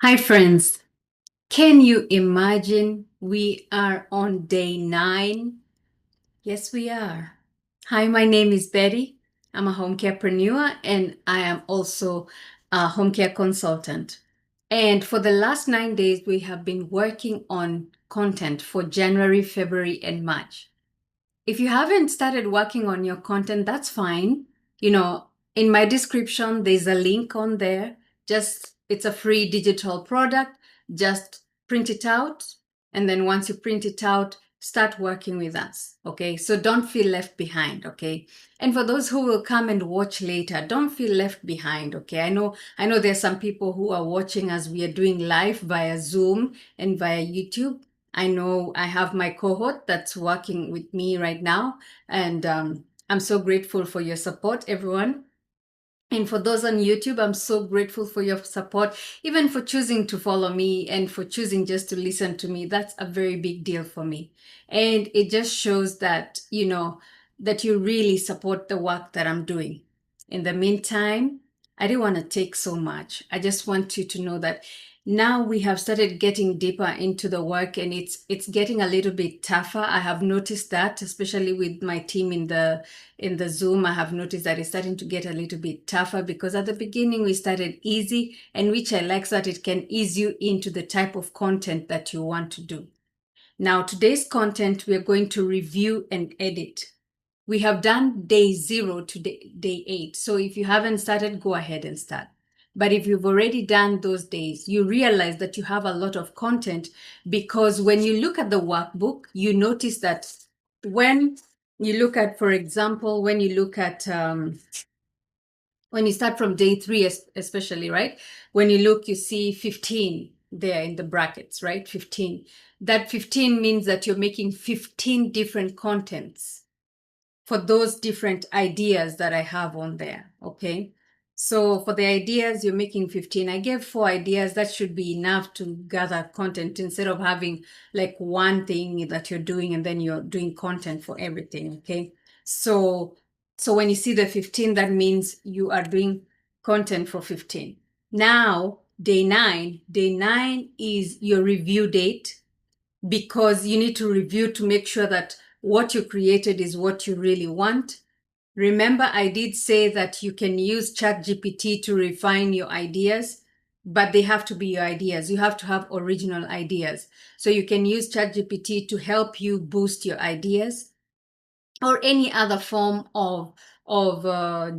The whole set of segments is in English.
Hi, friends. Can you imagine we are on day 9? Yes, we are. Hi, my name is Betty. I'm a home carepreneur and I am also a home care consultant. And for the last 9 days, we have been working on content for January, February, and March. If you haven't started working on your content, that's fine. You know, in my description, there's a link on there. Just, it's a free digital product. Just print it out. And then once you print it out, start working with us. Okay. So don't feel left behind. Okay. And for those who will come and watch later, don't feel left behind. Okay. I know there's some people who are watching as we are doing live via Zoom and via YouTube. I know I have my cohort that's working with me right now, and I'm so grateful for your support, everyone. And for those on YouTube, I'm so grateful for your support, even for choosing to follow me and for choosing just to listen to me. That's a very big deal for me. And it just shows that, that you really support the work that I'm doing. In the meantime, I didn't want to take so much. I just want you to know that now we have started getting deeper into the work and it's getting a little bit tougher. I have noticed that, especially with my team in the Zoom. I have noticed that it's starting to get a little bit tougher because at the beginning we started easy, and which I like, so that it can ease you into the type of content that you want to do. Now, today's content, we are going to review and edit. We have done day 0 to day 8. So if you haven't started, go ahead and start. But if you've already done those days, you realize that you have a lot of content, because when you look at the workbook, you notice that when you look at, for example, when you start from day 3, especially, right? When you look, you see 15 there in the brackets, right? 15. That 15 means that you're making 15 different contents for those different ideas that I have on there. Okay. So for the ideas, you're making 15. I gave 4 ideas. That should be enough to gather content, instead of having like one thing that you're doing and then you're doing content for everything. Okay. So when you see the 15, that means you are doing content for 15. Now, day 9 is your review date, because you need to review to make sure that what you created is what you really want. Remember, I did say that you can use ChatGPT to refine your ideas, but they have to be your ideas. You have to have original ideas. So you can use ChatGPT to help you boost your ideas, or any other form of AI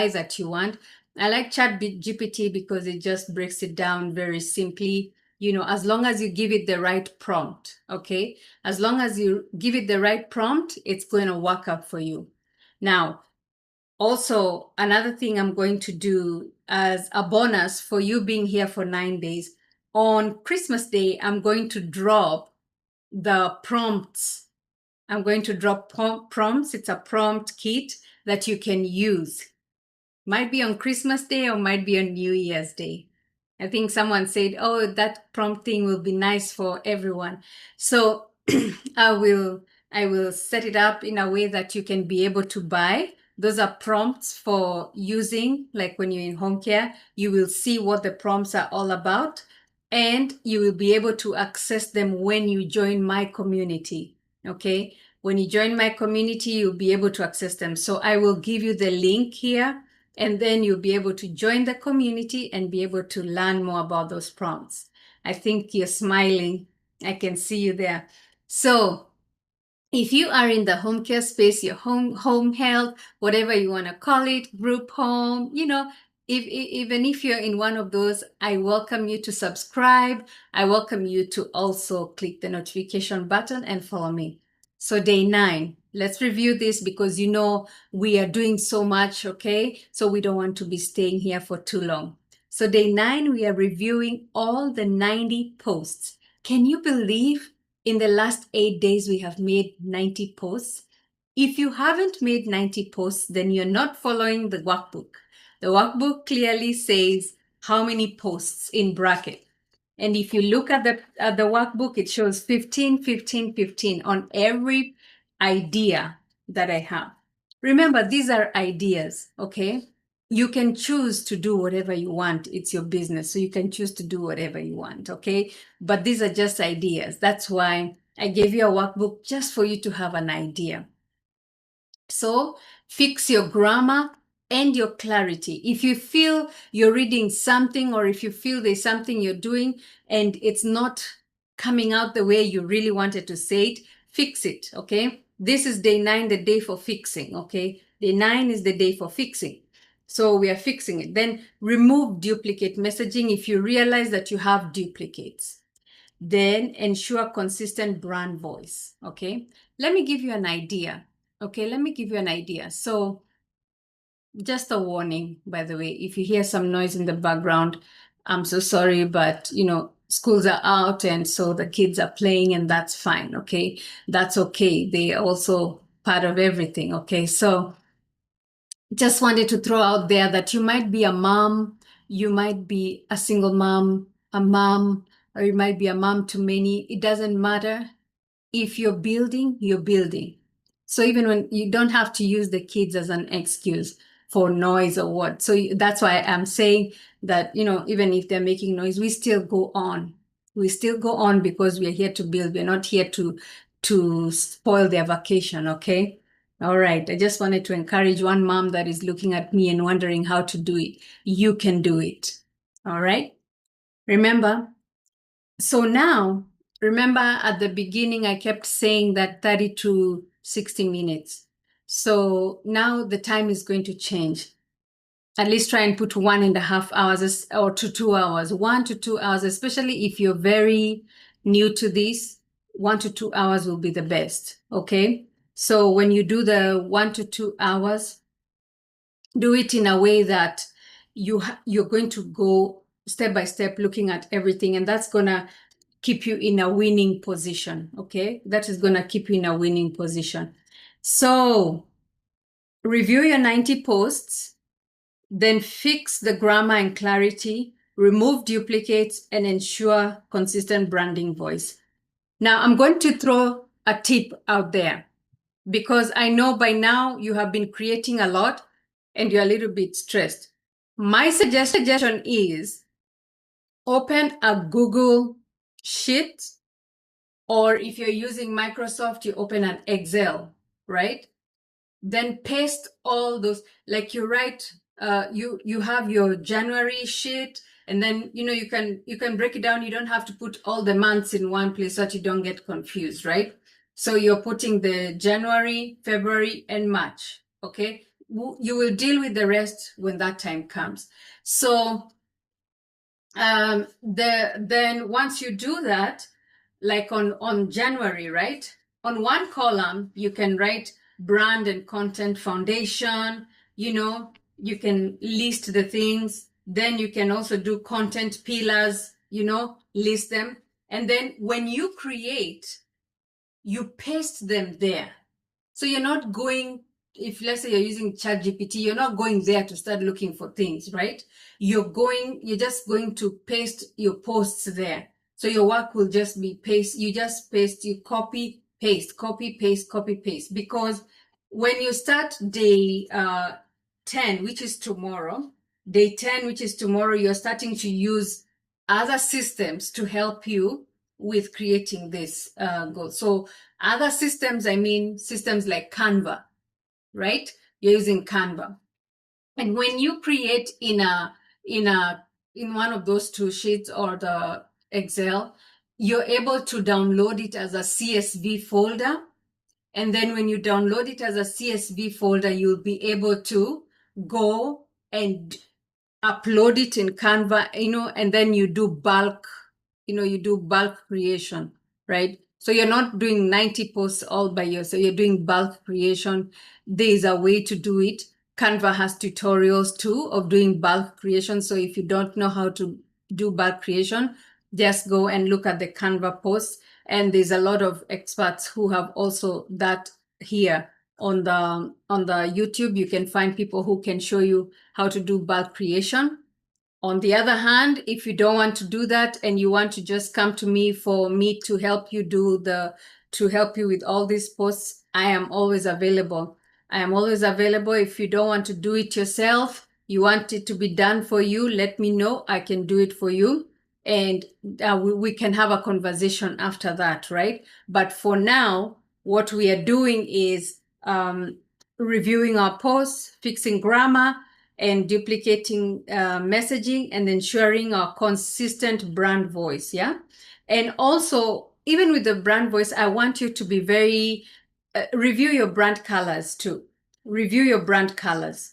that you want. I like Chat GPT because it just breaks it down very simply. As long as you give it the right prompt, okay? As long as you give it the right prompt, it's going to work up for you. Now, also, another thing I'm going to do as a bonus for you being here for 9 days, on Christmas Day, I'm going to drop the prompts. I'm going to drop prompts. It's a prompt kit that you can use. Might be on Christmas Day or might be on New Year's Day. I think someone said, oh, that prompt thing will be nice for everyone. So I will set it up in a way that you can be able to buy. Those are prompts for using, like when you're in home care, you will see what the prompts are all about, and you will be able to access them when you join my community. Okay. When you join my community, you'll be able to access them. So I will give you the link here, and then you'll be able to join the community and be able to learn more about those prompts. I think you're smiling. I can see you there. So if you are in the home care space, your home health, whatever you want to call it, group home, even if you're in one of those, I welcome you to subscribe. I welcome you to also click the notification button and follow me. So day 9, let's review this, because we are doing so much, okay? So we don't want to be staying here for too long. So day 9, we are reviewing all the 90 posts. Can you believe in the last 8 days we have made 90 posts? If you haven't made 90 posts, then you're not following the workbook. The workbook clearly says how many posts in bracket. And if you look at the workbook, it shows 15, 15, 15 on every idea that I have. Remember, these are ideas, okay? you can choose to do whatever you want. It's your business. So you can choose to do whatever you want. Okay. But these are just ideas. That's why I gave you a workbook, just for you to have an idea. So fix your grammar and your clarity. If you feel you're reading something, or if you feel there's something you're doing and it's not coming out the way you really wanted to say it, fix it. Okay. This is day 9, the day for fixing. Okay. Day 9 is the day for fixing. So we are fixing it. Then remove duplicate messaging if you realize that you have duplicates. Then ensure consistent brand voice. Okay. Let me give you an idea. Okay, let me give you an idea. So just a warning, by the way, if you hear some noise in the background, I'm so sorry, but schools are out and so the kids are playing, and that's fine. Okay, that's okay. They are also part of everything. Okay, so just wanted to throw out there that you might be a mom, you might be a single mom, or you might be a mom to many. It doesn't matter. If you're building, you're building. So even when you don't have to use the kids as an excuse for noise or what. So that's why I'm saying that, even if they're making noise, we still go on. We still go on because we're here to build. We're not here to spoil their vacation, okay? All right. I just wanted to encourage one mom that is looking at me and wondering how to do it. You can do it. All right. Remember, so now, remember at the beginning, I kept saying that 30 to 60 minutes. So now the time is going to change. At least try and put 1.5 hours or to 2 hours, 1 to 2 hours, especially if you're very new to this. 1 to 2 hours will be the best. Okay. So when you do the 1 to 2 hours, do it in a way that you're going to go step by step looking at everything, and that's going to keep you in a winning position. Okay, that is going to keep you in a winning position. So review your 90 posts, then fix the grammar and clarity, remove duplicates, and ensure consistent branding voice. Now I'm going to throw a tip out there, because I know by now you have been creating a lot and you're a little bit stressed. My suggestion is open a Google Sheet, or if you're using Microsoft, you open an Excel, right? Then paste all those, like you write, you have your January sheet, and then you can break it down. You don't have to put all the months in one place so that you don't get confused, right? So you're putting the January, February, and March. Okay, you will deal with the rest when that time comes. So then once you do that, like on January, right? On one column, you can write brand and content foundation. You can list the things. Then you can also do content pillars, list them. And then when you create, you paste them there. So you're not going, if let's say you're using ChatGPT, you're not going there to start looking for things, right? You're just going to paste your posts there. So your work will just be paste. You just paste, you copy, paste, copy, paste, copy, paste. Because when you start day 10, which is tomorrow, day 10, which is tomorrow, you're starting to use other systems to help you with creating this goal. So other systems, I mean systems like Canva, right? You're using Canva. And when you create in one of those two sheets or the Excel, you're able to download it as a CSV folder. And then when you download it as a CSV folder, you'll be able to go and upload it in Canva, and then you do bulk creation, right? So you're not doing 90 posts all by yourself, you're doing bulk creation. There's a way to do it. Canva has tutorials too of doing bulk creation. So if you don't know how to do bulk creation, just go and look at the Canva posts. And there's a lot of experts who have also that here on the YouTube. You can find people who can show you how to do bulk creation. On the other hand, if you don't want to do that and you want to just come to me for me to help you with all these posts, I am always available. If you don't want to do it yourself, You want it to be done for you, let me know. I can do it for you. And we can have a conversation after that, right? But for now, what we are doing is reviewing our posts, fixing grammar, and duplicating messaging, and ensuring our consistent brand voice, yeah? And also, even with the brand voice, I want you to be very, review your brand colors too. Review your brand colors.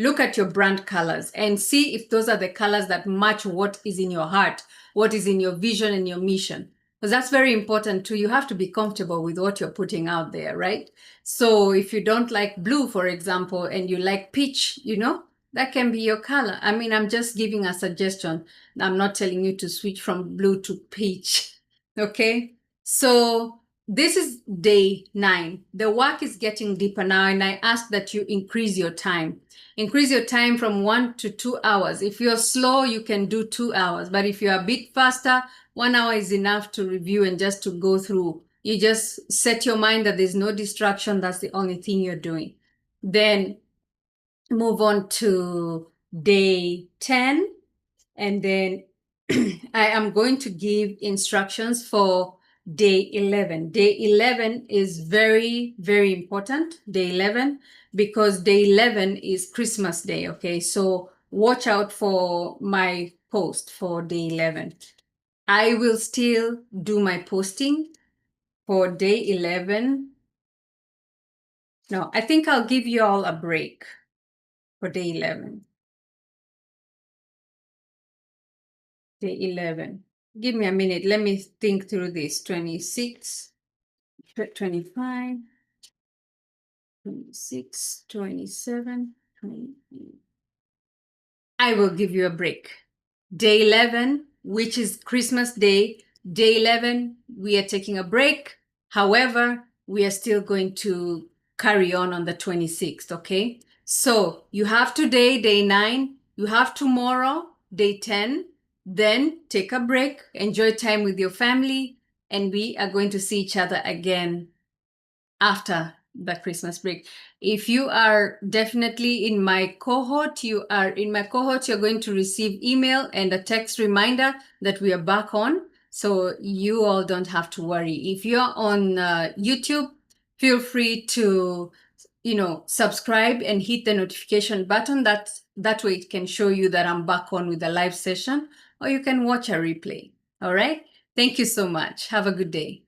Look at your brand colors and see if those are the colors that match what is in your heart, what is in your vision and your mission. Because that's very important too. You have to be comfortable with what you're putting out there, right? So if you don't like blue, for example, and you like peach, that can be your color. I mean, I'm just giving a suggestion. I'm not telling you to switch from blue to peach. Okay? So this is day 9. The work is getting deeper now, and I ask that you increase your time. Increase your time from 1 to 2 hours. If you're slow, you can do 2 hours. But if you're a bit faster, 1 hour is enough to review and just to go through. You just set your mind that there's no distraction. That's the only thing you're doing. Then move on to day 10. And then I am going to give instructions for day 11. Day 11 is very, very important, day 11, because day 11 is Christmas Day, okay? So watch out for my post for day 11. I will still do my posting for day 11. No, I think I'll give you all a break for day 11. Day 11. Give me a minute. Let me think through this. 26, 25, 26, 27, 28. I will give you a break. Day 11, which is Christmas Day, day 11, we are taking a break. However, we are still going to carry on the 26th, okay? So you have today, day 9, you have tomorrow, day 10, then take a break, enjoy time with your family, and we are going to see each other again after the Christmas break. If you are definitely in my cohort, you're going to receive email and a text reminder that we are back on. So you all don't have to worry. If you're on YouTube, feel free to, subscribe and hit the notification button. That way it can show you that I'm back on with a live session, or you can watch a replay. All right. Thank you so much. Have a good day.